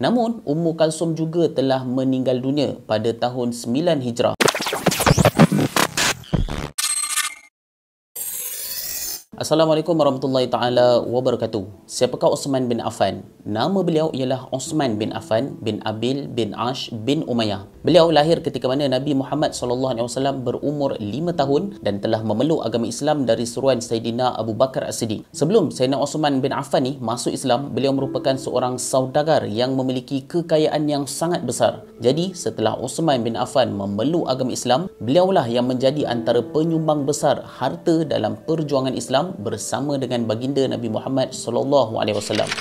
Namun, Ummu Kalsum juga telah meninggal dunia pada tahun 9 Hijrah. Assalamualaikum warahmatullahi taala wabarakatuh. Siapakah Uthman bin Affan? Nama beliau ialah Uthman bin Affan bin Abil bin Ash bin Umayyah. Beliau lahir ketika mana Nabi Muhammad SAW berumur 5 tahun dan telah memeluk agama Islam dari suruhan Sayyidina Abu Bakar As-Siddiq. Sebelum Sayyidina Uthman bin Affan ni masuk Islam, beliau merupakan seorang saudagar yang memiliki kekayaan yang sangat besar. Jadi, setelah Uthman bin Affan memeluk agama Islam, beliaulah yang menjadi antara penyumbang besar harta dalam perjuangan Islam bersama dengan baginda Nabi Muhammad SAW.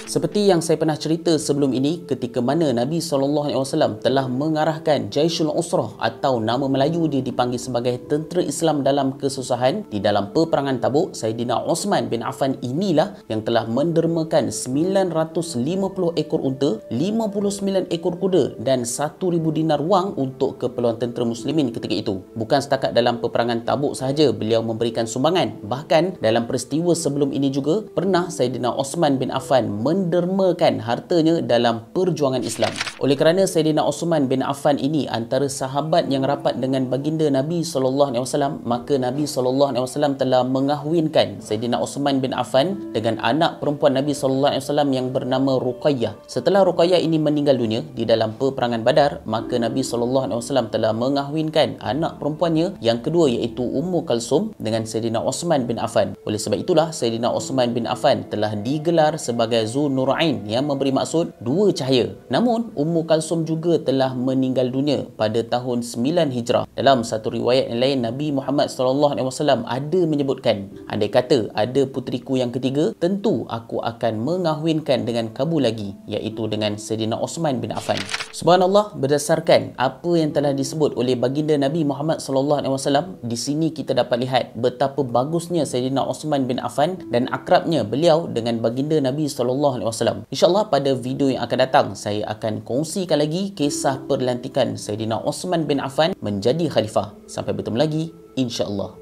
Seperti yang saya pernah cerita sebelum ini, ketika mana Nabi SAW telah mengarahkan Jaisul Usrah atau nama Melayu dia dipanggil sebagai tentera Islam dalam kesusahan di dalam peperangan Tabuk, Sayyidina Uthman bin Affan inilah yang telah mendermakan 950 ekor unta, 59 ekor kuda dan 1,000 dinar wang untuk keperluan tentera muslimin ketika itu. Bukan setakat dalam peperangan Tabuk sahaja beliau memberikan sumbangan, bahkan dalam peristiwa sebelum ini juga pernah Sayyidina Uthman bin Affan mendermakan hartanya dalam perjuangan Islam. Oleh kerana Sayyidina Uthman bin Affan ini antara sahabat yang rapat dengan baginda Nabi SAW, maka Nabi SAW telah mengahwinkan Sayyidina Uthman bin Affan dengan anak perempuan Nabi SAW yang bernama Ruqayyah. Setelah Ruqayyah ini meninggal dunia di dalam peperangan Badar, maka Nabi SAW telah mengahwinkan anak perempuannya yang kedua iaitu Ummu Kalsum dengan Sayyidina Uthman bin Affan. Oleh sebab itulah Sayyidina Uthman bin Affan telah digelar sebagai Zunurain yang memberi maksud dua cahaya. Namun Ummu Kalsum juga telah meninggal dunia pada tahun 9 Hijrah. Dalam satu riwayat yang lain, Nabi Muhammad SAW ada menyebutkan, andai kata ada puteriku yang ketiga, tentu aku akan mengahwinkan dengan kamu lagi, iaitu dengan Sayyidina Uthman bin Affan. Subhanallah, berdasarkan apa yang telah disebut oleh baginda Nabi Muhammad SAW, di sini kita dapat lihat betapa bagusnya Sayyidina Uthman bin Affan dan akrabnya beliau dengan baginda Nabi SAW. InsyaAllah pada video yang akan datang saya akan kongsikan lagi kisah perlantikan Sayyidina Uthman bin Affan menjadi khalifah. Sampai bertemu lagi, insyaAllah.